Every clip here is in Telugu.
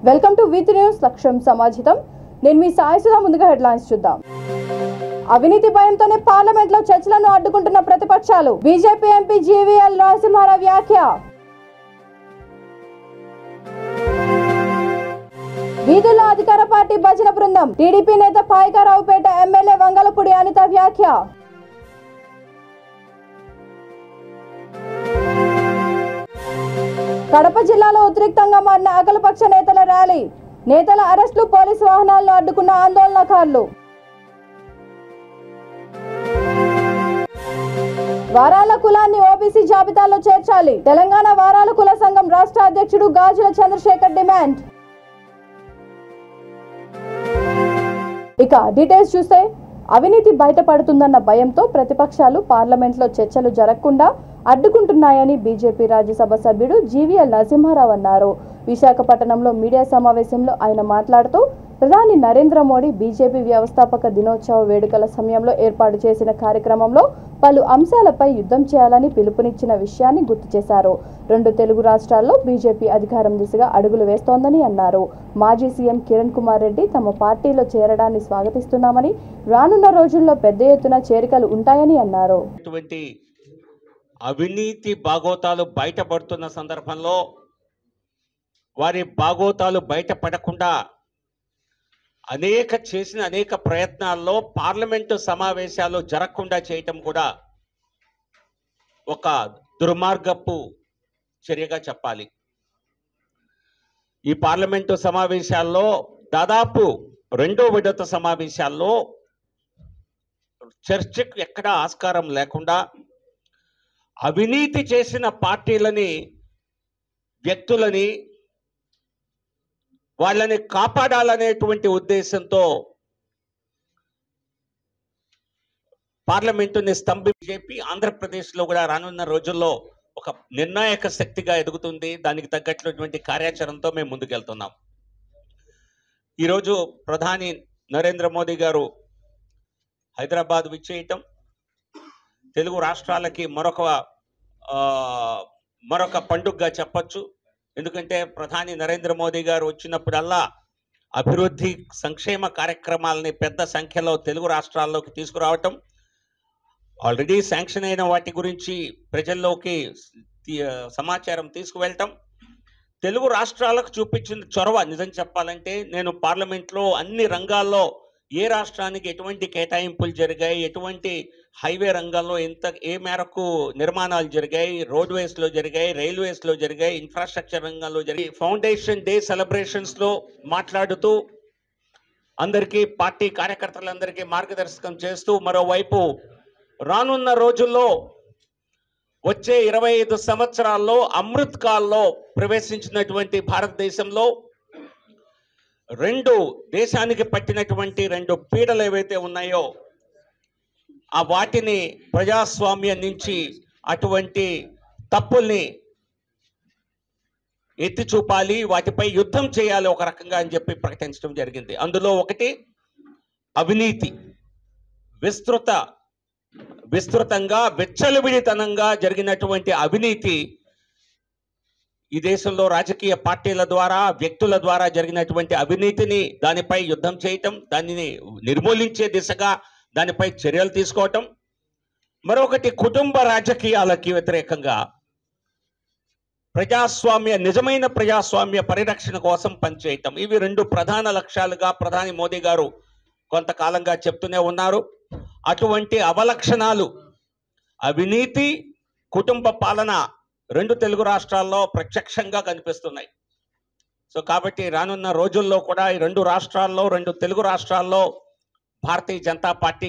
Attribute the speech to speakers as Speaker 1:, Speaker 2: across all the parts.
Speaker 1: వెల్కమ్ టు విత్ న్యూస్ లక్ష్యం సమాజితం. నేను మీ సాయిసుధా. ముందుగా హెడ్లైన్స్ చూద్దాం. అవినీతి భయంతోనే పార్లమెంట్ లో చర్చలను అడ్డుకుంటున్న ప్రతిపక్షాలు. బీజేపీ ఎంపీ జీవీఎల్ నరసింహారావు వ్యాఖ్య. వీధుల్లో అధికార పార్టీ భజన బృందం. టీడీపీ నేత పాయకారావుపేట ఎమ్మెల్యే వంగలపూడి అనిత వ్యాఖ్య. కడప జిల్లాలో ఉద్రిక్తంగా మారిన అఖిలపక్ష నేతల ర్యాలీ. నేతల అరెస్టులు, పోలీసు వాహనాలను అడ్డుకున్న ఆందోళనకారులు. వారాల కులాన్ని ఓబీసీ జాబితాలో చేర్చాలి. తెలంగాణ వారాల కుల సంఘం రాష్ట్ర అధ్యక్షుడు గాజుల చంద్రశేఖర్ డిమాండ్. ఇక డీటెయిల్స్ చూస్తే, అవినీతి బయటపడుతుందన్న భయంతో ప్రతిపక్షాలు పార్లమెంట్లో చర్చలు జరగకుండా అడ్డుకుంటున్నాయని బీజేపీ రాజ్యసభ సభ్యుడు జీవీఎల్ నరసింహారావు అన్నారు. విశాఖపట్నంలో మీడియా సమావేశంలో ఆయన మాట్లాడుతూ, ప్రధాని నరేంద్ర మోడీ బీజేపీ వ్యవస్థాపక దినోత్సవ వేడుకల సమయంలో ఏర్పాటు చేసిన కార్యక్రమంలో పలు అంశాలపై యుద్ధం చేయాలని పిలుపునిచ్చిన విషయాన్ని గుర్తు చేశారు. 2 తెలుగు రాష్ట్రాల్లో బీజేపీ అధికారం దిశగా అడుగులు వేస్తోందని అన్నారు. మాజీ సీఎం కిరణ్ కుమార్ రెడ్డి తమ పార్టీలో చేరడాన్ని స్వాగతిస్తున్నామని, రానున్న రోజుల్లో పెద్ద ఎత్తున చేరికలు ఉంటాయని అన్నారు.
Speaker 2: అవినీతి బాగోతాలు బయటపడుతున్న సందర్భంలో వారి బాగోతాలు బయటపడకుండా అనేక ప్రయత్నాల్లో పార్లమెంటు సమావేశాలు జరగకుండా చేయటం కూడా ఒక దుర్మార్గపు చర్యగా చెప్పాలి. ఈ పార్లమెంటు సమావేశాల్లో దాదాపు 2వ విడత సమావేశాల్లో చర్చకు ఎక్కడా ఆస్కారం లేకుండా అవినీతి చేసిన పార్టీలని, వ్యక్తులని, వాళ్ళని కాపాడాలనేటువంటి ఉద్దేశంతో పార్లమెంటుని బీజేపీ ఆంధ్రప్రదేశ్లో కూడా రానున్న రోజుల్లో ఒక నిర్ణాయక శక్తిగా ఎదుగుతుంది. దానికి తగ్గట్లటువంటి కార్యాచరణతో మేము ముందుకెళ్తున్నాం. ఈరోజు ప్రధాని నరేంద్ర మోదీ గారు హైదరాబాద్ విచ్చేయటం తెలుగు రాష్ట్రాలకి మరొక పండుగగా చెప్పచ్చు. ఎందుకంటే ప్రధాని నరేంద్ర మోదీ గారు వచ్చినప్పుడల్లా అభివృద్ధి, సంక్షేమ కార్యక్రమాలని పెద్ద సంఖ్యలో తెలుగు రాష్ట్రాల్లోకి తీసుకురావటం, ఆల్రెడీ శాంక్షన్ అయిన వాటి గురించి ప్రజల్లోకి సమాచారం తీసుకువెళ్ళటం, తెలుగు రాష్ట్రాలకు చూపించిన చొరవ నిజం చెప్పాలంటే, నేను పార్లమెంట్లో అన్ని రంగాల్లో ఏ రాష్ట్రానికి ఎటువంటి కేటాయింపులు జరిగాయి, ఎటువంటి హైవే రంగంలో ఏ మేరకు నిర్మాణాలు జరిగాయి, రోడ్వేస్లో జరిగాయి, రైల్వేస్లో జరిగాయి, ఇన్ఫ్రాస్ట్రక్చర్ రంగంలో జరిగాయి, ఫౌండేషన్ డే సెలబ్రేషన్స్లో మాట్లాడుతూ అందరికీ, పార్టీ కార్యకర్తలందరికీ మార్గదర్శకం చేస్తూ, మరోవైపు రానున్న రోజుల్లో వచ్చే 25 సంవత్సరాల్లో అమృత్ కాల్లో ప్రవేశించినటువంటి భారతదేశంలో దేశానికి పట్టినటువంటి 2 పీడలు ఏవైతే ఉన్నాయో ఆ వాటిని ప్రజాస్వామ్యం నుంచి అటువంటి తప్పుల్ని ఎత్తి చూపాలి, వాటిపై యుద్ధం చేయాలి ఒక రకంగా అని చెప్పి ప్రకటించడం జరిగింది. అందులో ఒకటి అవినీతి. విస్తృతంగా విచ్చలవిడితనంగా జరిగినటువంటి అవినీతి, ఈ దేశంలో రాజకీయ పార్టీల ద్వారా, వ్యక్తుల ద్వారా జరిగినటువంటి అవినీతిని, దానిపై యుద్ధం చేయటం, దానిని నిర్మూలించే దిశగా దానిపై చర్యలు తీసుకోవటం. మరొకటి కుటుంబ రాజకీయాలకి వ్యతిరేకంగా నిజమైన ప్రజాస్వామ్య పరిరక్షణ కోసం పనిచేయటం. ఇవి 2 ప్రధాన లక్ష్యాలుగా ప్రధాని మోదీ గారు కొంతకాలంగా చెప్తూనే ఉన్నారు. అటువంటి అవలక్షణాలు, అవినీతి, కుటుంబ పాలన 2 తెలుగు రాష్ట్రాల్లో ప్రత్యక్షంగా కనిపిస్తున్నాయి. సో కాబట్టి రానున్న రోజుల్లో కూడా ఈ 2 తెలుగు రాష్ట్రాల్లో భారతీయ జనతా పార్టీ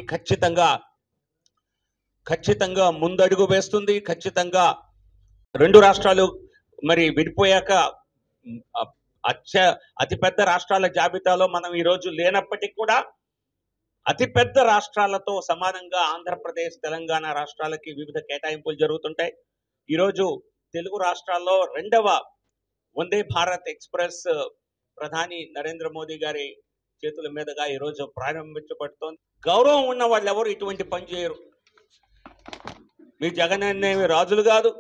Speaker 2: ఖచ్చితంగా ముందడుగు వేస్తుంది. ఖచ్చితంగా 2 రాష్ట్రాలు మరి విడిపోయాక అతిపెద్ద రాష్ట్రాల జాబితాలో మనం ఈరోజు లేనప్పటికీ కూడా అతిపెద్ద రాష్ట్రాలతో సమానంగా ఆంధ్రప్రదేశ్, తెలంగాణ రాష్ట్రాలకి వివిధ కేటాయింపులు జరుగుతుంటాయి. ఈరోజు తెలుగు రాష్ట్రాల్లో 2వ వందే భారత్ ఎక్స్ప్రెస్ ప్రధాని నరేంద్ర మోదీ గారి చేతుల మీదుగా ఈరోజు ప్రారంభించబడుతోంది. గౌరవం ఉన్న వాళ్ళు ఎవరు ఇటువంటి పని చేయరు. మీ జగన్ అనేవి రాజులు కాదు,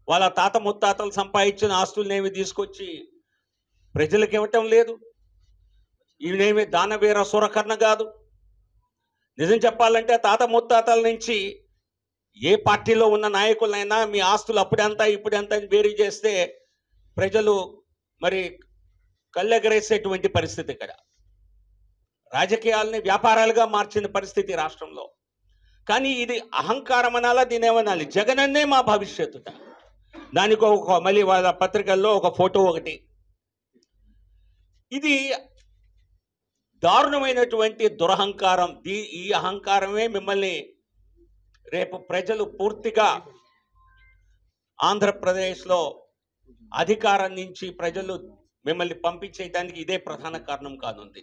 Speaker 2: వాళ్ళ తాత ముత్తాతలు సంపాదించిన ఆస్తులనేవి తీసుకొచ్చి ప్రజలకు ఇవ్వటం లేదు. ఈయనేమి దానవీర సురకర్ణ కాదు. నిజం చెప్పాలంటే తాత ముత్తాతల నుంచి ఏ పార్టీలో ఉన్న నాయకులైనా మీ ఆస్తులు అప్పుడెంత ఇప్పుడెంత అని వేరీ చేస్తే ప్రజలు మరి కళ్ళెగరేసేటువంటి పరిస్థితి ఇక్కడ. రాజకీయాలని వ్యాపారాలుగా మార్చిన పరిస్థితి రాష్ట్రంలో. కానీ ఇది అహంకారం అనాలా, దీని ఏమనాలి? జగనన్నే మా భవిష్యత్తు. దానికి మళ్ళీ వాళ్ళ పత్రికల్లో ఒక ఫోటో ఒకటి. ఇది దారుణమైనటువంటి దురహంకారం. ఈ అహంకారమే మిమ్మల్ని రేపు ప్రజలు పూర్తిగా ఆంధ్రప్రదేశ్లో అధికారం నుంచి ప్రజలు మిమ్మల్ని పంపించేయడానికి ఇదే ప్రధాన కారణం కానుంది.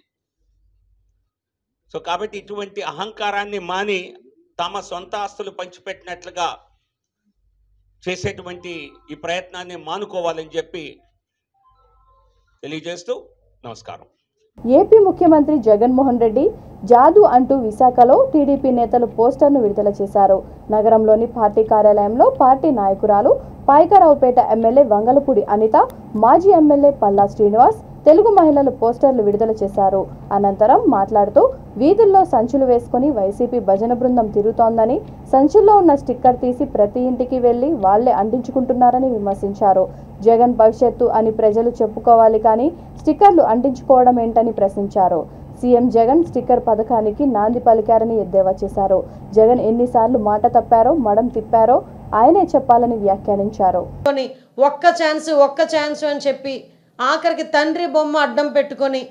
Speaker 2: సో కాబట్టి ఇటువంటి అహంకారాన్ని మాని తమ సొంత ఆస్తులు పంచిపెట్టినట్లుగా చేసేటువంటి ఈ ప్రయత్నాన్ని మానుకోవాలని చెప్పి తెలియజేస్తూ నమస్కారం.
Speaker 1: ఏపీ ముఖ్యమంత్రి జగన్మోహన్ రెడ్డి జాదు అంటూ విశాఖలో టీడీపీ నేతలు పోస్టర్ను విడుదల చేశారు. నగరంలోని పార్టీ కార్యాలయంలో పార్టీ నాయకురాలు పాయకరావుపేట ఎమ్మెల్యే వంగలపూడి అనిత, మాజీ ఎమ్మెల్యే పల్లా శ్రీనివాస్, తెలుగు మహిళలు పోస్టర్లు విడుదల చేశారు. అనంతరం మాట్లాడుతూ వీధుల్లో సంచులు వేసుకుని వైసీపీ భజన బృందం తిరుగుతోందని, సంచుల్లో ఉన్న స్టిక్కర్ తీసి ప్రతి ఇంటికి వెళ్లి వాళ్లే అంటించుకుంటున్నారని విమర్శించారు. జగన్ భవిష్యత్తు అని ప్రజలు చెప్పుకోవాలి కానీ స్టిక్కర్లు అంటించుకోవడం ఏంటని ప్రశ్నించారు. సీఎం జగన్ స్టిక్కర్ పథకానికి నాంది పలికారని ఎద్దేవా చేశారు. జగన్ ఎన్నిసార్లు మాట తప్పారో మడం తిప్పారో ఆయనే చెప్పాలని వ్యాఖ్యానించారు.
Speaker 3: ఒక్క ఛాన్స్ అని చెప్పి ఆఖరికి తండ్రి బొమ్మ అడ్డం పెట్టుకొని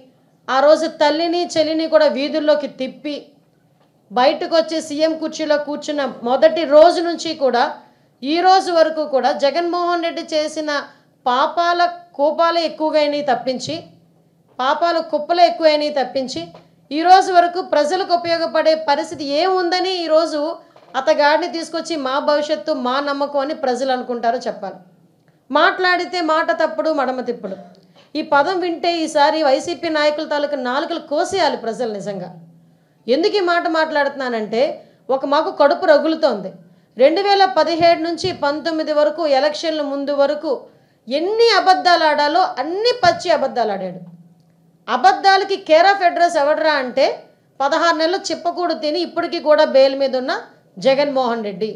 Speaker 3: ఆ రోజు తల్లిని చెల్లిని కూడా వీధుల్లోకి తిప్పి బయటకు వచ్చి సీఎం కుర్చీలో కూర్చున్న మొదటి రోజు నుంచి కూడా ఈ రోజు వరకు కూడా జగన్మోహన్ రెడ్డి చేసిన పాపాల కోపాలే ఎక్కువైనాయి తప్పించి, పాపాల కుప్పలే ఎక్కువైనాయి తప్పించి ఈ రోజు వరకు ప్రజలకు ఉపయోగపడే పరిస్థితి ఏముందని ఈరోజు అతగాడిని తీసుకొచ్చి మా భవిష్యత్తు మా నమ్మకం అని ప్రజలు అనుకుంటారో చెప్పాలి. మాట్లాడితే మాట తప్పుడు మడమ తిప్పుడు. ఈ పదం వింటే ఈసారి వైసీపీ నాయకుల తాలూకు నాలుకలు కోసేయాలి ప్రజలు. నిజంగా ఎందుకు ఈ మాట మాట్లాడుతున్నానంటే మాకు కడుపు రగులుతోంది. 2017 నుంచి 19 వరకు ఎలక్షన్ల ముందు వరకు ఎన్ని అబద్ధాలు ఆడాలో అన్ని పచ్చి అబద్ధాలు ఆడాడు. అబద్ధాలకి కేర్ ఆఫ్ అడ్రస్ ఎవడరా అంటే 16 నెలలు చిప్పకూడు తిని ఇప్పటికీ కూడా బెయిల్ మీద ఉన్న జగన్మోహన్ రెడ్డి.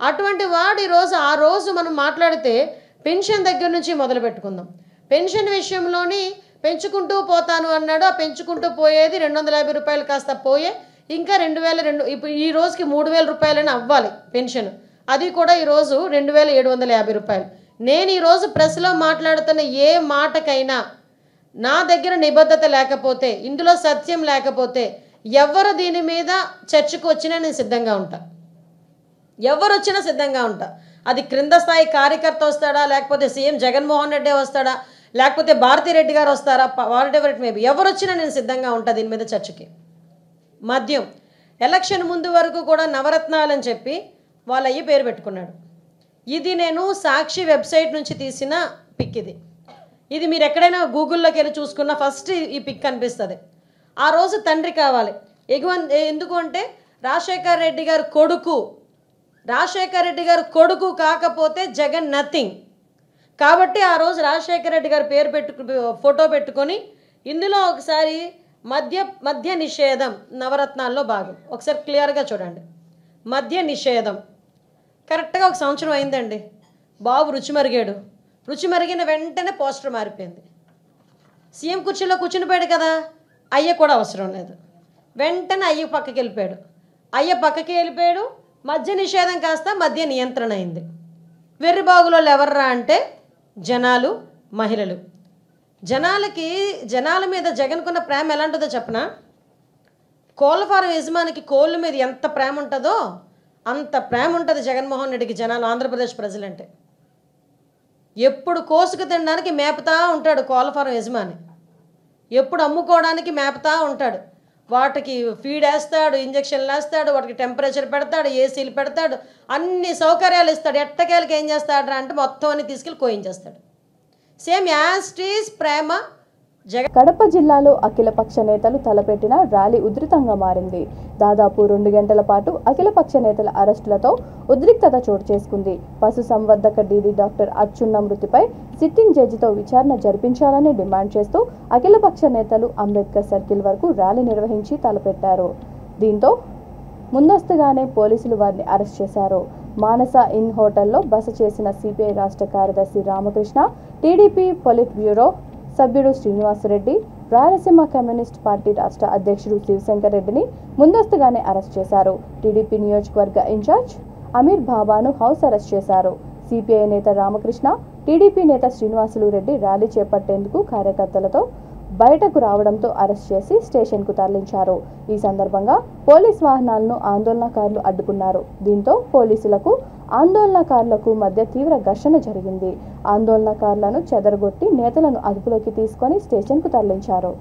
Speaker 3: అటువంటి వాడు ఈరోజు ఆ రోజు మనం మాట్లాడితే పెన్షన్ దగ్గర నుంచి మొదలు పెట్టుకుందాం. పెన్షన్ విషయంలోని పెంచుకుంటూ పోతాను అన్నాడు. ఆ పెంచుకుంటూ పోయేది 250 రూపాయలు కాస్త పోయే ఇంకా 2002 ఇప్పుడు ఈ రోజుకి 3000 రూపాయలని అవ్వాలి పెన్షన్. అది కూడా ఈరోజు 2750 రూపాయలు. నేను ఈరోజు ప్రెస్లో మాట్లాడుతున్న ఏ మాటకైనా నా దగ్గర నిబద్ధత లేకపోతే, ఇందులో సత్యం లేకపోతే ఎవరు దీని మీద చర్చకు వచ్చినా నేను సిద్ధంగా ఉంటా. ఎవరు వచ్చినా సిద్ధంగా ఉంటా. అది క్రింద స్థాయి కార్యకర్త వస్తాడా, లేకపోతే సీఎం జగన్మోహన్ రెడ్డి వస్తాడా, లేకపోతే భారతిరెడ్డి గారు వస్తారా, వాట్ ఎవర్ ఇట్ మేబీ, ఎవరు వచ్చినా నేను సిద్ధంగా ఉంటా దీని మీద చర్చకి. మద్యం ఎలక్షన్ ముందు వరకు కూడా నవరత్నాలు అని చెప్పి వాళ్ళ అయ్యి పేరు పెట్టుకున్నాడు. ఇది నేను సాక్షి వెబ్సైట్ నుంచి తీసిన పిక్. ఇది మీరు ఎక్కడైనా గూగుల్లోకి వెళ్ళి చూసుకున్నా ఫస్ట్ ఈ పిక్ కనిపిస్తుంది. ఆ రోజు తండ్రి కావాలి ఎందుకు అంటే రాజశేఖర రెడ్డి గారు కొడుకు కాకపోతే జగన్ నథింగ్. కాబట్టి ఆ రోజు రాజశేఖర రెడ్డి గారు ఫోటో పెట్టుకొని ఇందులో ఒకసారి మద్య నిషేధం నవరత్నాల్లో భాగం ఒకసారి క్లియర్గా చూడండి. మద్య నిషేధం కరెక్ట్గా 1 సంవత్సరం అయిందండి. బాబు రుచి మరిగిన వెంటనే పోస్టర్ మారిపోయింది. సీఎం కుర్చీలో కూర్చునిపోయాడు కదా, అయ్య కూడా అవసరం లేదు. వెంటనే అయ్య పక్కకి వెళ్ళిపోయాడు. మద్య నిషేధం కాస్త మద్య నియంత్రణ అయింది. వెర్రి బాగులో ఎవర్రా అంటే జనాలు, మహిళలు. జనాల మీద జగన్కున్న ప్రేమ ఎలాంటిదో చెప్పనా? కోళ్ళ ఫారం యజమానికి కోళ్ళ మీద ఎంత ప్రేమ ఉంటుందో అంత ప్రేమ ఉంటుంది జగన్మోహన్ రెడ్డికి జనాలు, ఆంధ్రప్రదేశ్ ప్రజలంటే. ఎప్పుడు కోసుకు తినడానికి మేపుతా ఉంటాడు కోళ్ళ ఫారం యజమాని, ఎప్పుడు అమ్ముకోవడానికి మేపుతా ఉంటాడు. వాటికి ఫీడ్ వేస్తాడు, ఇంజక్షన్లు వేస్తాడు, వాటికి టెంపరేచర్ పెడతాడు, ఏసీలు పెడతాడు, అన్ని సౌకర్యాలు ఇస్తాడు. ఎట్టకేలకి ఏం చేస్తాడు అంటే మొత్తం అన్ని తీసుకెళ్ళి కోయించేస్తాడు. సేమ్ యాస్టీస్ ప్రేమ
Speaker 1: కడప జిల్లాలో అఖిలపక్ష నేతలు తలపెట్టిన ర్యాలీ ఉధృతంగా మారింది. దాదాపు 2 గంటల పాటు అఖిలపక్ష నేతల అరెస్టులతో ఉద్రిక్తత చోటు చేసుకుంది. పశుసంవర్ధక డీడీ డాక్టర్ అచ్చున్న మృతిపై సిట్టింగ్ జడ్జితో విచారణ జరిపించాలని డిమాండ్ చేస్తూ అఖిలపక్ష నేతలు అంబేద్కర్ సర్కిల్ వరకు ర్యాలీ నిర్వహించి తలపెట్టారు. దీంతో ముందస్తుగానే పోలీసులు వారిని అరెస్ట్ చేశారు. మానస ఇన్ హోటల్లో బస చేసిన సిపిఐ రాష్ట్ర కార్యదర్శి రామకృష్ణ, టీడీపీ పొలిట్ బ్యూరో సభ్యుడు శ్రీనివాసరెడ్డి, రాయలసీమ కమ్యూనిస్ట్ పార్టీ రాష్ట్ర అధ్యక్షుడు శివశంకర్ రెడ్డిని ముందస్తుగానే అరెస్ట్ చేశారు. టీడీపీ నియోజకవర్గ ఇన్ఛార్జ్ అమీర్ బాబాను హౌస్ అరెస్ట్ చేశారు. సిపిఐ నేత రామకృష్ణ, టీడీపీ నేత శ్రీనివాసులు రెడ్డి ర్యాలీ చేపట్టేందుకు కార్యకర్తలతో బయటకు రావడంతో అరెస్ట్ చేసి స్టేషన్కు తరలించారు. ఈ సందర్భంగా పోలీస్ వాహనాలను ఆందోళనకారులు అడ్డుకున్నారు. దీంతో పోలీసులకు ఆందోళనకారులకు మధ్య తీవ్ర ఘర్షణ జరిగింది. ఆందోళనకారులను చెదరగొట్టి నేతలను అదుపులోకి తీసుకొని స్టేషన్కు తరలించారు.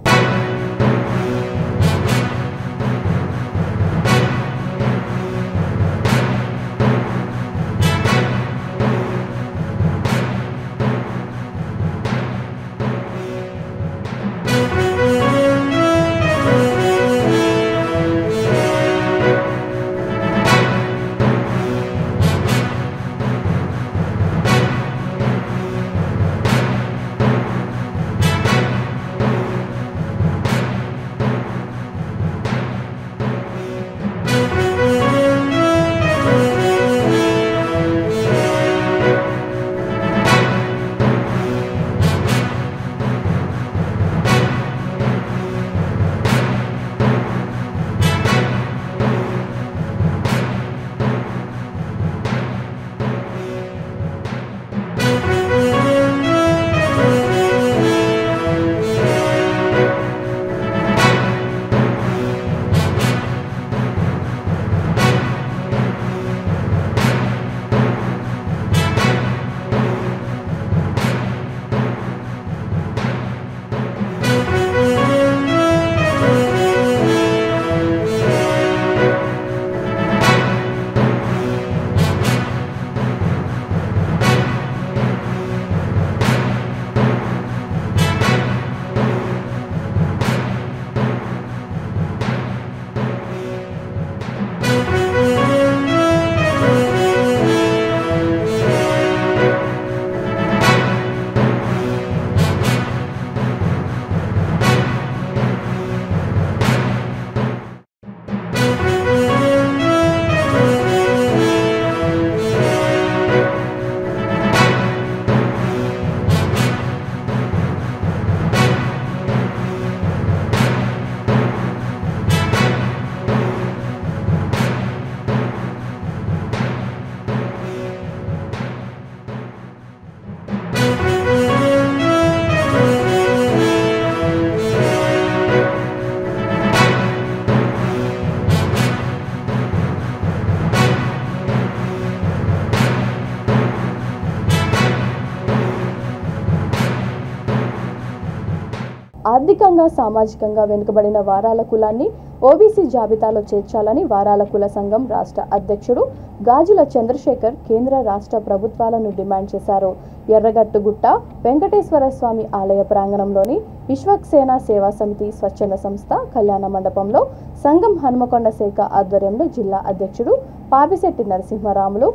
Speaker 1: ఆర్థికంగా సామాజికంగా వెనుకబడిన వారాల కులాన్ని ఓబీసీ జాబితాలో చేర్చాలని వారాల కుల సంఘం రాష్ట్ర అధ్యక్షుడు గాజుల చంద్రశేఖర్ కేంద్ర రాష్ట్ర ప్రభుత్వాలను డిమాండ్ చేశారు. ఎర్రగట్టుగుట్ట వెంకటేశ్వర స్వామి ఆలయ ప్రాంగణంలోని విశ్వక్సేన సేవా సమితి స్వచ్ఛంద సంస్థ కళ్యాణ మండపంలో సంఘం హనుమకొండ శాఖ ఆధ్వర్యంలో జిల్లా అధ్యక్షుడు పాపిశెట్టి నరసింహరాములు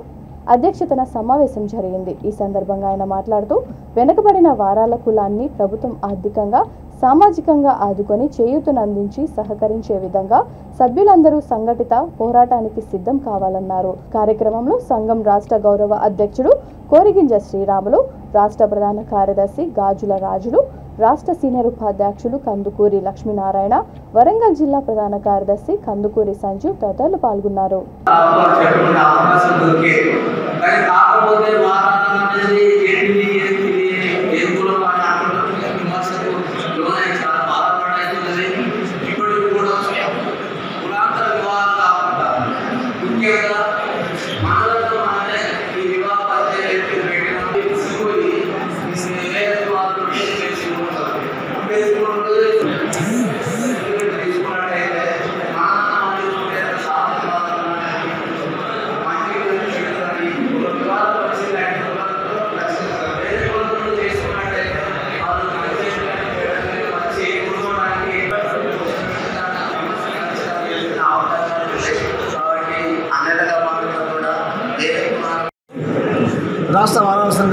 Speaker 1: అధ్యక్షతన సమావేశం జరిగింది. ఈ సందర్భంగా ఆయన మాట్లాడుతూ వెనుకబడిన వారాల కులాన్ని ప్రభుత్వం ఆర్థికంగా సామాజికంగా ఆదుకొని చేయూతనందించి సహకరించే విధంగా సభ్యులందరూ సంఘటిత పోరాటానికి సిద్ధం కావాలన్నారు. కార్యక్రమంలో సంఘం రాష్ట్ర గౌరవ అధ్యక్షుడు కోరిగింజ శ్రీరాములు, రాష్ట్ర ప్రధాన కార్యదర్శి గాజుల రాజులు, రాష్ట్ర సీనియర్ ఉపాధ్యక్షులు కందుకూరి లక్ష్మీనారాయణ, వరంగల్ జిల్లా ప్రధాన కార్యదర్శి కందుకూరి సంజీవ్ తదితరులు పాల్గొన్నారు.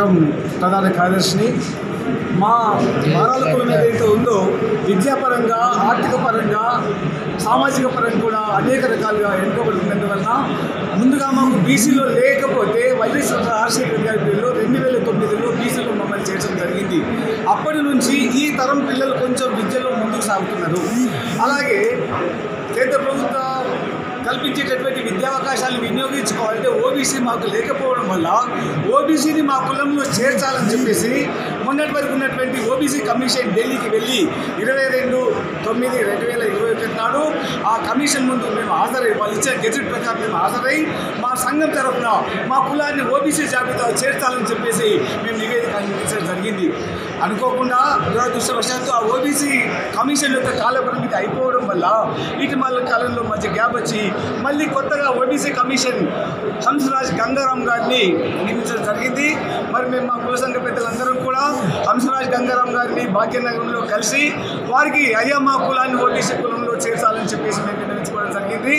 Speaker 4: సంఘం ప్రధాన కార్యదర్శిని. మా వారాల కులం ఏదైతే ఉందో విద్యాపరంగా, ఆర్థిక పరంగా, సామాజిక పరంగా కూడా అనేక రకాలుగా వెనుకబడుతున్నందువలన ముందుగా మాకు బీసీలో లేకపోతే వైఎస్ రాజశేఖర గారి పేరులో 2009లో బీసీలో మమ్మల్ని చేర్చడం జరిగింది. అప్పటి నుంచి ఈ తరం పిల్లలు కొంచెం విద్యలో ముందుకు సాగుతున్నారు. అలాగే కేంద్ర ప్రభుత్వం కల్పించేటటువంటి విద్యావకాశాలను వినియోగించుకోవాలంటే ఓబీసీ మాకు లేకపోవడం వల్ల ఓబీసీని మా కులంలో చేర్చాలని చెప్పేసి మొన్నటి వరకు ఉన్నటువంటి ఓబీసీ కమిషన్ ఢిల్లీకి వెళ్ళి 22/9/2021 నాడు ఆ కమిషన్ ముందు మేము హాజరై, వాళ్ళు ఇచ్చిన గెజెట్ ప్రకారం మేము హాజరై మా సంఘం తరఫున మా కులాన్ని ఓబీసీ జాబితాలో చేర్చాలని చెప్పేసి మేము నివేదిక అందించడం జరిగింది. అనుకోకుండా దురదృష్టవశాత్తు ఆ ఓబీసీ కమిషన్ యొక్క కాలపరిమితి అయిపోవడం వల్ల ఇటీవల కాలంలో మధ్య గ్యాప్ వచ్చి మళ్ళీ కొత్తగా ఓబీసీ కమిషన్ హంసరాజ్ గంగారాం గారిని నియమించడం జరిగింది. మరి మేము మా కుల సంఘ పెద్దలందరం కూడా హంసరాజ్ గంగారాం గారిని భాగ్యనగరంలో కలిసి వారికి అయ్యా మా కులాన్ని ఓబీసీ కులంలో చేర్చాలని చెప్పేసి మేము నిర్ణయించుకోవడం జరిగింది.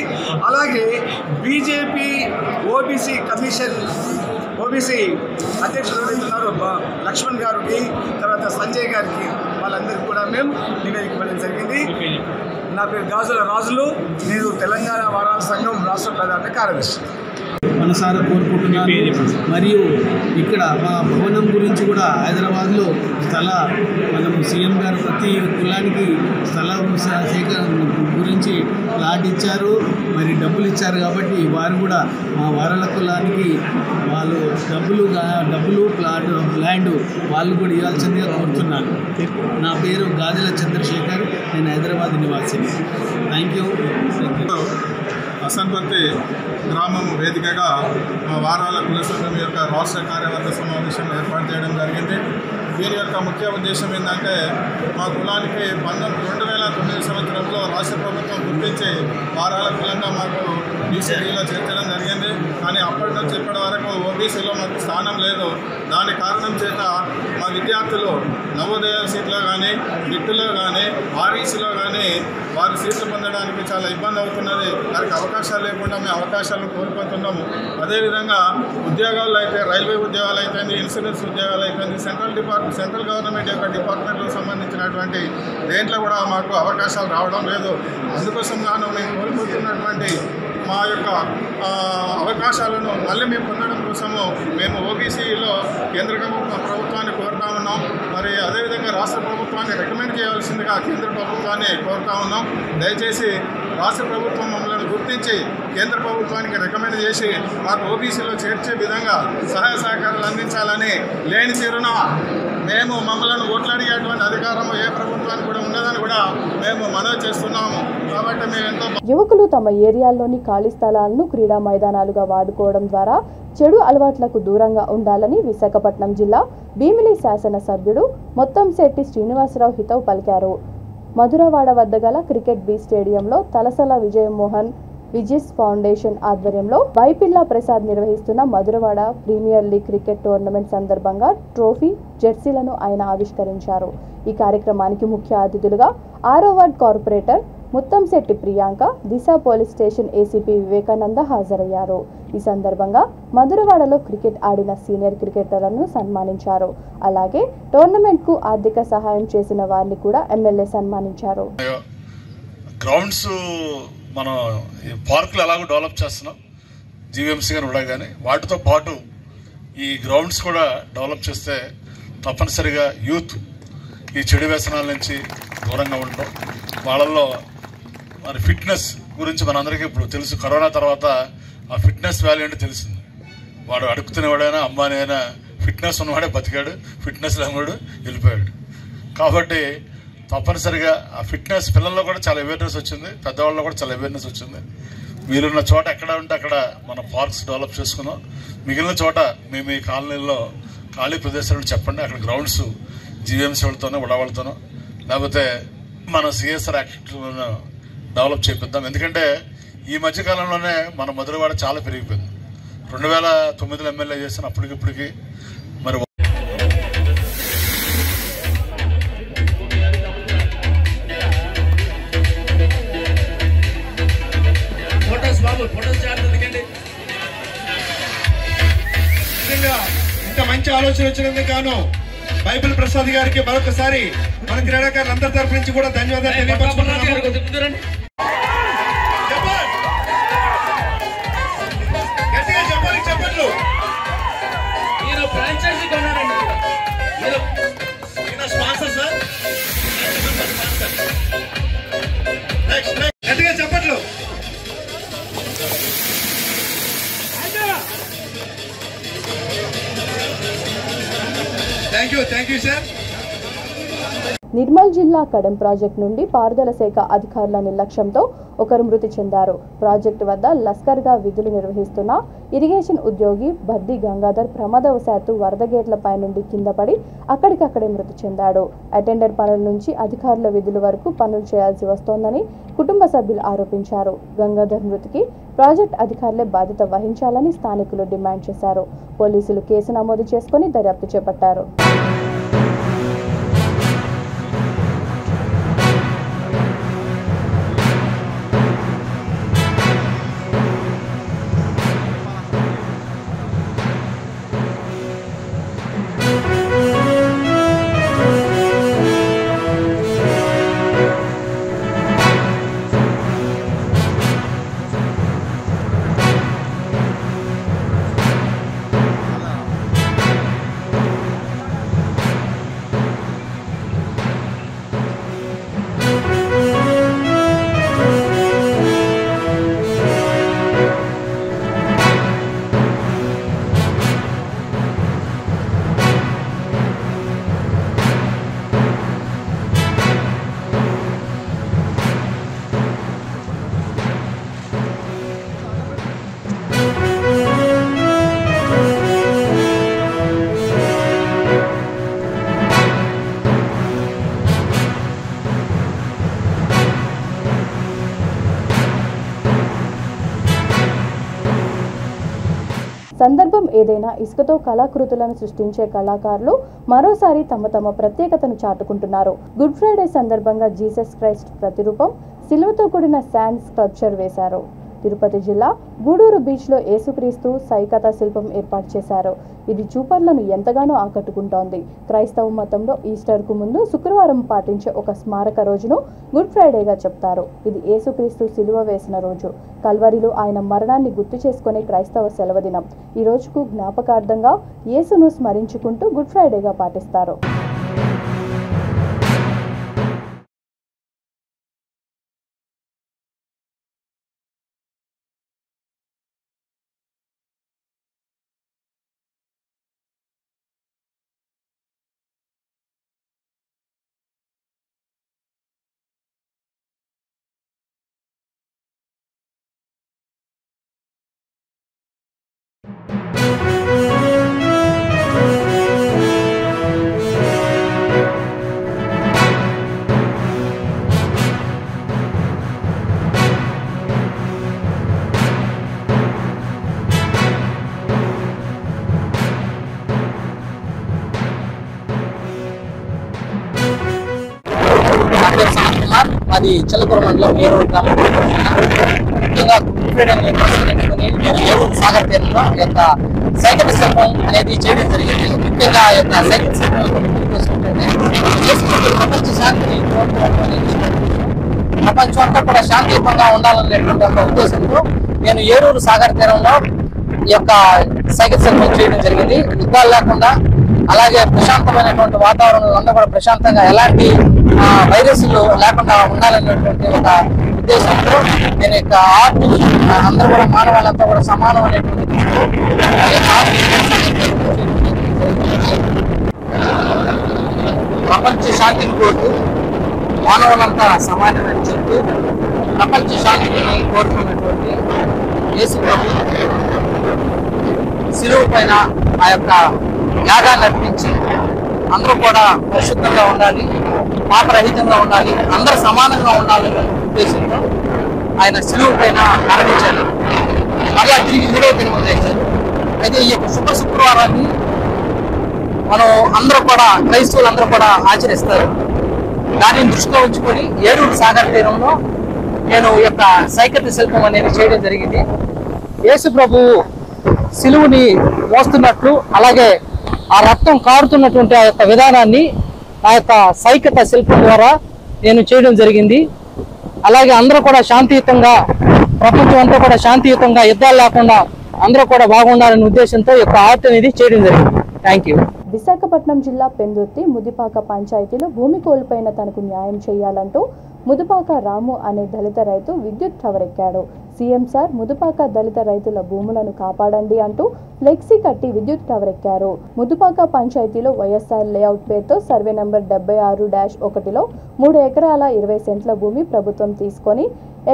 Speaker 4: అలాగే బీజేపీ ఓబీసీ కమిషన్ ఓబీసీ అధ్యక్షులు ఎవరైతున్నారో లక్ష్మణ్ గారికి, తర్వాత సంజయ్ గారికి, వాళ్ళందరికీ కూడా మేము నివేదిక ఇవ్వడం జరిగింది. నా పేరు గాజుల రాజులు, నేను తెలంగాణ వారాల సంఘం రాష్ట్ర ప్రధాన కార్యదర్శి.
Speaker 5: మనసారా కోరుకుంటున్నాను. మరియు ఇక్కడ మా భవనం గురించి కూడా హైదరాబాద్లో మనం సీఎం గారు ప్రతి కులానికి స్థలం గురించి ప్లాట్ ఇచ్చారు, మరి డబ్బులు ఇచ్చారు. కాబట్టి వారు కూడా మా వారాల కులానికి వాళ్ళు డబ్బులు ప్లాట్ ల్యాండ్ వాళ్ళు కూడా ఇవ్వాల్సిందిగా కోరుతున్నాను. నా పేరు గాజుల చంద్రశేఖర్, నేను హైదరాబాద్ నివాసిని. Thank you.
Speaker 6: హసన్పర్తి గ్రామం వేదికగా మా వారాల కుల సంఘం యొక్క రాష్ట్ర కార్యవర్గ సమావేశం ఏర్పాటు చేయడం జరిగింది. దీని యొక్క ముఖ్య ఉద్దేశం ఏంటంటే మా కులానికి 2009 సంవత్సరంలో రాష్ట్ర ప్రభుత్వం గుర్తించి వారాల కులంగా మాకు బీసీలో చేర్చడం జరిగింది. కానీ అప్పటి నుంచి ఇప్పటి వరకు ఓబీసీలో మాకు స్థానం లేదు. దాని కారణం చేత మా విద్యార్థులు నవోదయ సీట్లో కానీ, బిట్టులో కానీ, ఆర్ఈసీలో కానీ వారి సీట్లు పొందడానికి చాలా ఇబ్బంది అవుతున్నది. వారికి అవకాశాలు లేకుండా మేము అవకాశాలను కోల్పోతున్నాము. అదేవిధంగా ఉద్యోగాలు అయితే రైల్వే ఉద్యోగాలు అయిపోయింది, ఇన్సూరెన్స్ ఉద్యోగాలు అయిపోయింది, సెంట్రల్ గవర్నమెంట్ యొక్క డిపార్ట్మెంట్లకు సంబంధించినటువంటి దేంట్లో కూడా మాకు అవకాశాలు రావడం లేదు. అందుకోసం గాను మేము కోల్పోతున్నటువంటి మా యొక్క అవకాశాలను మళ్ళీ మేము పొందడం కోసము మేము ఓబీసీలో కేంద్ర ప్రభుత్వాన్ని కోరుతా ఉన్నాం. మరి అదేవిధంగా రాష్ట్ర ప్రభుత్వాన్ని రికమెండ్ చేయాల్సిందిగా కేంద్ర ప్రభుత్వాన్ని కోరుతా ఉన్నాం. దయచేసి రాష్ట్ర ప్రభుత్వం మమ్మల్ని గుర్తించి కేంద్ర ప్రభుత్వానికి రికమెండ్ చేసి మాకు ఓబీసీలో చేర్చే విధంగా సహాయ సహకారాలు అందించాలని, లేని తీరున మేము మమ్మల్ని ఓట్లాడిగేటువంటి అధికారం ఏ ప్రభుత్వానికి కూడా ఉన్నదని కూడా మేము మనవి చేస్తున్నాము. కాబట్టి మేము ఎంతో
Speaker 1: యువకులు తమ ఏరియాల్లోని ఖాళీ స్థలాలను క్రీడా మైదానాలుగా వాడుకోవడం ద్వారా చెడు అలవాట్లకు దూరంగా ఉండాలని విశాఖపట్నం జిల్లా భీమిలి శాసనసభ్యుడు మొత్తంశెట్టి శ్రీనివాసరావు హితవు పలికారు. మధురవాడ వద్ద గల క్రికెట్ బి స్టేడియంలో తలసల విజయమోహన్ విజిస్ ఫౌండేషన్ ఆధ్వర్యంలో వైపిల్లా ప్రసాద్ నిర్వహిస్తున్న Madhurawada premier league cricket tournament సందర్భంగా ట్రోఫీ, జెర్సీలను ఆయన ఆవిష్కరించారు. ఈ కార్యక్రమానికి ముఖ్య అతిథులుగా 6వ ward corporator Muttamsetti Priyanka, Disha police station ACP Vivekananda హాజరయ్యారు. ఈ సందర్భంగా మధురవాడలో క్రికెట్ ఆడిన సీనియర్ క్రికెటర్లను సన్మానించారు. అలాగే టోర్నమెంట్కు ఆర్థిక సహాయం చేసిన వారిని కూడా ఎమ్మెల్యే సన్మానించారు.
Speaker 7: గ్రౌండ్స్ మనం పార్కులు ఎలాగో డెవలప్ చేస్తున్నాం, జీవీఎంసీ కానీ కూడా, కానీ వాటితో పాటు ఈ గ్రౌండ్స్ కూడా డెవలప్ చేస్తే తప్పనిసరిగా యూత్ ఈ చెడు వ్యసనాల నుంచి దూరంగా ఉండడం, వాళ్ళల్లో మరి ఫిట్నెస్ గురించి మనందరికీ ఇప్పుడు తెలుసు. కరోనా తర్వాత ఆ ఫిట్నెస్ వాల్యూ అంటే తెలిసింది. వాడు అడుగుతున్నవాడైనా అంబానీ అయినా ఫిట్నెస్ ఉన్నవాడే బతికాడు, ఫిట్నెస్ లేనివాడు వెళ్ళిపోయాడు. కాబట్టి తప్పనిసరిగా ఆ ఫిట్నెస్ పిల్లల్లో కూడా చాలా అవేర్నెస్ వచ్చింది, పెద్దవాళ్ళలో కూడా చాలా అవేర్నెస్ వచ్చింది. వీలున్న చోట ఎక్కడ ఉంటే అక్కడ మన పార్క్స్ డెవలప్ చేసుకున్నాం. మిగిలిన చోట మేము ఈ కాలనీల్లో ఖాళీ ప్రదేశాలను చెప్పండి, అక్కడ గ్రౌండ్స్ జీవీఎంసీ వాళ్ళతోనో ఉడవాళ్ళతోనో లేకపోతే మన సిఎస్ఆర్ యాక్టివిటీలను డెవలప్ చేపిద్దాం. ఎందుకంటే ఈ మధ్యకాలంలోనే మన మధురవాడ చాలా పెరిగిపోయింది. 2009లో ఎమ్మెల్యే చేసిన అప్పటికిప్పటికి మరి
Speaker 8: ఇంత మంచి ఆలోచన ఆలోచన వచ్చినందుకు గాను బైబిల్ ప్రసాద్ గారికి మరొకసారి మన క్రీడాకారులందరి తరఫు నుంచి కూడా ధన్యవాదాలు తెలియపరుచుకుంటున్నాము. గట్టిగా చెప్పాలి, చెప్పట్లు. ఈయన ఫ్రాంచైజీ కొన్నారండి, ఈయన స్పాన్సర్ సార్. గట్టిగా చెప్పట్లు. Thank you sir.
Speaker 1: నిర్మల్ జిల్లా కడెం ప్రాజెక్టు నుండి పారుదల శాఖ అధికారుల నిర్లక్ష్యంతో ఒకరు మృతి చెందారు. ప్రాజెక్టు వద్ద లస్కర్గా విధులు నిర్వహిస్తున్న ఇరిగేషన్ ఉద్యోగి బద్ది గంగాధర్ ప్రమాదవశాత్తు వరద గేట్లపై నుండి కింద పడి అక్కడికక్కడే మృతి చెందాడు. అటెండర్ పనుల నుంచి అధికారుల విధుల వరకు పనులు చేయాల్సి వస్తోందని కుటుంబ సభ్యులు ఆరోపించారు. గంగాధర్ మృతికి ప్రాజెక్ట్ అధికారులే బాధ్యత వహించాలని స్థానికులు డిమాండ్ చేశారు. పోలీసులు కేసు నమోదు చేసుకుని దర్యాప్తు చేపట్టారు. సందర్భం ఏదైనా ఇసుకతో కళాకృతులను సృష్టించే కళాకారులు మరోసారి తమ ప్రత్యేకతను చాటుకుంటున్నారు. గుడ్ ఫ్రైడే సందర్భంగా జీసస్ క్రైస్ట్ ప్రతిరూపం సిలువతో కూడిన శాండ్ స్కల్ప్చర్ వేశారు. తిరుపతి జిల్లా గూడూరు బీచ్లో యేసుక్రీస్తు సైకత శిల్పం ఏర్పాటు చేశారు. ఇది చూపర్లను ఎంతగానో ఆకట్టుకుంటోంది. క్రైస్తవ మతంలో ఈస్టర్కు ముందు శుక్రవారం పాటించే ఒక స్మారక రోజును గుడ్ ఫ్రైడేగా చెప్తారు. ఇది యేసుక్రీస్తు సిలువ వేసిన రోజు. కల్వరిలో ఆయన మరణాన్ని గుర్తు చేసుకునే క్రైస్తవ సెలవుదినం. ఈ రోజుకు జ్ఞాపకార్థంగా యేసును స్మరించుకుంటూ గుడ్ ఫ్రైడేగా పాటిస్తారు.
Speaker 9: అది చిల్లకూరు మండలం ఏరూరు గ్రామం. ముఖ్యంగా ఏరూరు సాగర్ తీరంలో ఈ యొక్క సైకిల్ శిల్పం అనేది చేయడం జరిగింది. ముఖ్యంగా ఈ యొక్క సైకిల్ శిల్పం ప్రపంచ శాంతిని ప్రపంచం అంతా కూడా శాంతియుతంగా ఉండాలనేటువంటి ఒక ఉద్దేశంతో నేను ఏరూరు సాగర్ తీరంలో ఈ యొక్క సైకిల్ శిల్పం చేయడం జరిగింది. యుద్ధాలు లేకుండా అలాగే ప్రశాంతమైనటువంటి వాతావరణంలో అంతా కూడా ప్రశాంతంగా ఎలాంటి వైరస్లు లేకుండా ఉండాలనేటువంటి ఒక ఉద్దేశంతో నేను యొక్క ఆర్ట్ అందరూ కూడా మానవాళ్ళంతా కూడా సమానం అనేటువంటి ప్రపంచ శాంతిని కోరుతూ మానవులంతా సమానమని చెప్తూ ప్రపంచ శాంతిని కోరుతున్నటువంటి యేసు ప్రభు శిలువ పైన ఆ యొక్క యాగాన్ని అర్పించి అందరూ కూడా పరిశుద్ధంగా ఉండాలి, పాపరహితంగా ఉండాలి, అందరూ సమానంగా ఉండాలనే ఉద్దేశంతో ఆయన శిలువ పైన మరణించారు. మళ్ళా తిరిగి 3వ దినం లేచారు. అయితే ఈ యొక్క శుభ శుక్రవారాన్ని మనం అందరూ కూడా క్రైస్తవులందరూ కూడా ఆచరిస్తారు. దానిని దృష్టిలో ఉంచుకొని ఏరూరు సాగర్ తీరంలో నేను ఈ యొక్క సైకత శిల్పం అనేది చేయడం జరిగింది. యేసు ప్రభువు శిలువుని మోస్తున్నట్లు అలాగే ఆ రక్తం కారుతున్నటువంటి ఆ యొక్క విధానాన్ని ఆ యొక్క సైకత శిల్పం ద్వారా నేను చేయడం జరిగింది. అలాగే అందరూ కూడా శాంతియుతంగా, ప్రపంచం అంతా కూడా శాంతియుతంగా, యుద్ధాలు లేకుండా అందరూ కూడా బాగుండాలనే ఉద్దేశంతో ఈ యొక్క ఆర్ట్ అనేది చేయడం జరిగింది. Thank you.
Speaker 1: విశాఖపట్నం జిల్లా పెందుర్తి ముదిపాక పంచాయతీలో భూమి కోల్పోయిన తనకు న్యాయం చేయాలంటూ ముదుపాక రాము అనే దళిత రైతు విద్యుత్ టవర్ ఎక్కాడు. సీఎం సార్ ముదుపాక దళిత రైతుల భూములను కాపాడండి అంటూ ఫ్లెక్సీ కట్టి విద్యుత్ టవర్ ఎక్కారు. ముదుపాక పంచాయతీలో వైఎస్ఆర్ లేఅవుట్ పేరుతో సర్వే నంబర్ 76-1లో 3 ఎకరాల 20 సెంట్ల భూమి ప్రభుత్వం తీసుకొని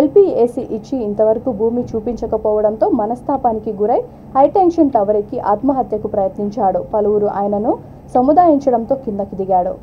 Speaker 1: LPAC ఇచ్చి ఇంతవరకు భూమి చూపించకపోవడంతో మనస్తాపానికి గురై హైటెన్షన్ టవర్ ఎక్కి ఆత్మహత్యకు ప్రయత్నించాడు. పలువురు ఆయనను సముదాయించడంతో కిందకి దిగాడు.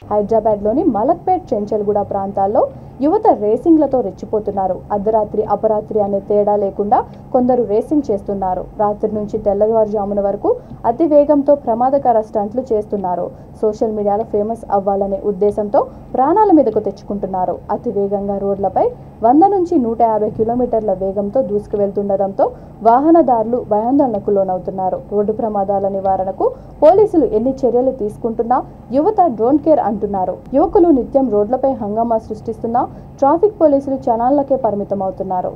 Speaker 1: హైదరాబాద్లోని మలక్పేట్, చెంచల్గూడ ప్రాంతాల్లో యువత రేసింగ్లతో రెచ్చిపోతున్నారు. అర్ధరాత్రి అపరాత్రి అనే తేడా లేకుండా కొందరు రేసింగ్ చేస్తున్నారు. రాత్రి నుంచి తెల్లవారుజామున వరకు అతి వేగంతో ప్రమాదకర స్టంట్లు చేస్తున్నారు. సోషల్ మీడియాలో ఫేమస్ అవ్వాలనే ఉద్దేశంతో ప్రాణాల మీదకు తెచ్చుకుంటున్నారు. అతి వేగంగా రోడ్లపై 100 నుంచి 150 కిలోమీటర్ల వేగంతో దూసుకువెళ్తుండటంతో వాహనదారులు భయాందోళనకు లోనవుతున్నారు. రోడ్డు ప్రమాదాల నివారణకు పోలీసులు ఎన్ని చర్యలు తీసుకుంటున్నా యువత డోంట్ కేర్ అంటున్నారు. యువకులు నిత్యం రోడ్లపై హంగామా సృష్టిస్తున్నా ట్రాఫిక్ పోలీసులు చలాన్లకే పరిమితం అవుతున్నారు.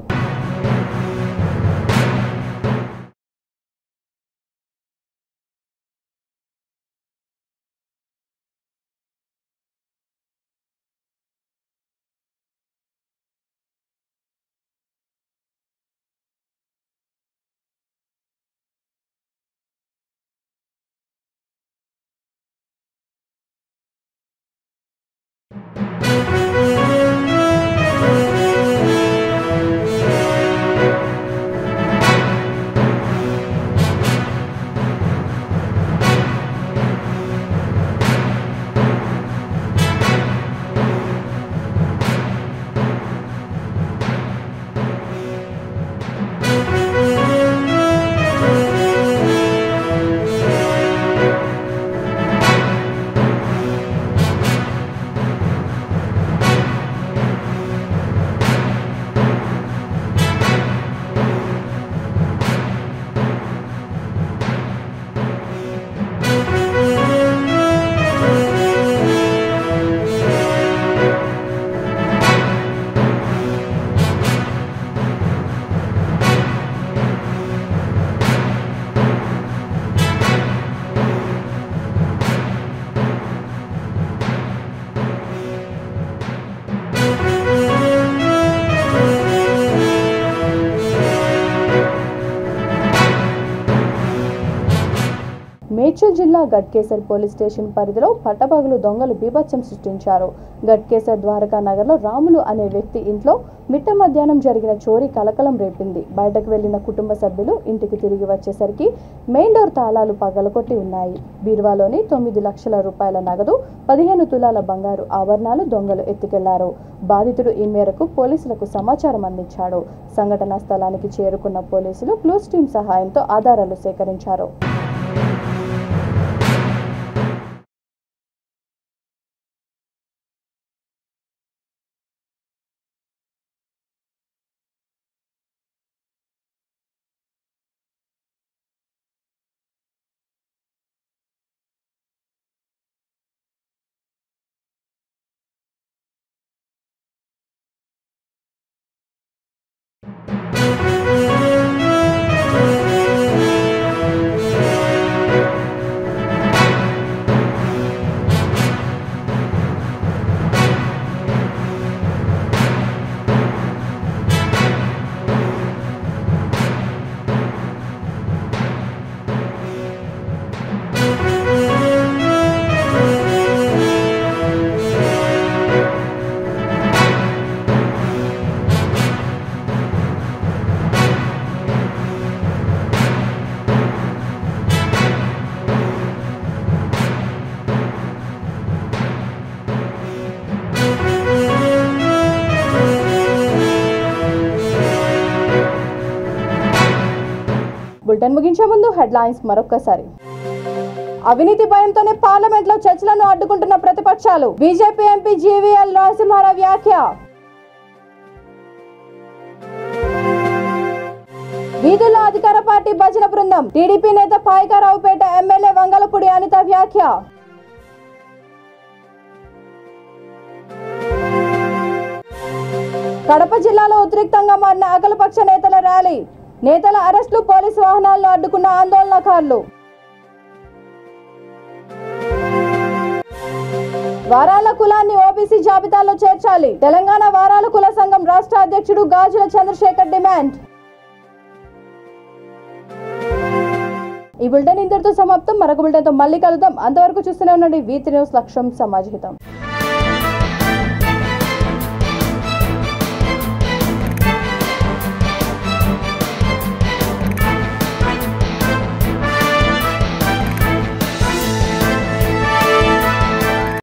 Speaker 1: మేడ్చల్ జిల్లా గట్కేసర్ పోలీస్ స్టేషన్ పరిధిలో పట్టపగలు దొంగలు బీభత్సం సృష్టించారు. గట్కేసర్ ద్వారకా నగర్లో రాములు అనే వ్యక్తి ఇంట్లో మిట్ట మధ్యాహ్నం జరిగిన చోరీ కలకలం రేపింది. బయటకు వెళ్లిన కుటుంబ సభ్యులు ఇంటికి తిరిగి వచ్చేసరికి మెయిన్ డోర్ తాళాలు పగలకొట్టి ఉన్నాయి. బీరువాలోని 9 లక్షల రూపాయల నగదు, 15 తులాల బంగారు ఆభరణాలు దొంగలు ఎత్తుకెళ్లారు. బాధితుడు ఈ మేరకు పోలీసులకు సమాచారం అందించాడు. సంఘటనా స్థలానికి చేరుకున్న పోలీసులు క్లూస్ టీం సహాయంతో ఆధారాలు సేకరించారు. బులెటిన్ ముగించే ముందు హెడ్లైన్స్ మరొకసారి. అవినీతి భయంతోనే పార్లమెంట్ లో చర్చలను అడ్డుకుంటున్న ప్రతిపక్షాలు. బీజేపీ ఎంపీ జీవీఎల్ నరసింహారావు వ్యాఖ్య. వీధుల్లో అధికార పార్టీ భజన బృందం. టీడీపీ నేత పాయకారావుపేట ఎమ్మెల్యే వంగలపూడి అనిత వ్యాఖ్య. కడప జిల్లాలో ఉద్రిక్తంగా మారిన అఖిలపక్ష నేతల ర్యాలీ. నేతల అరెస్టులు, పోలీసు వాహనాలను అడ్డుకున్న ఆందోళనకారులు. వారాల కులాన్ని ఓబీసీ జాబితాలో చేర్చాలి. తెలంగాణ వారాల కుల సంఘం రాష్ట్ర అధ్యక్షుడు గాజుల చంద్రశేఖర్ డిమాండ్. ఈ బులెటిన్ ఇంతటితో సమాప్తం. మరొక బులెటిన్తో మళ్ళీ కలుద్దాం. అంతవరకు చూస్తూనే ఉండండి V3 న్యూస్, లక్ష్యం సమాజహితం.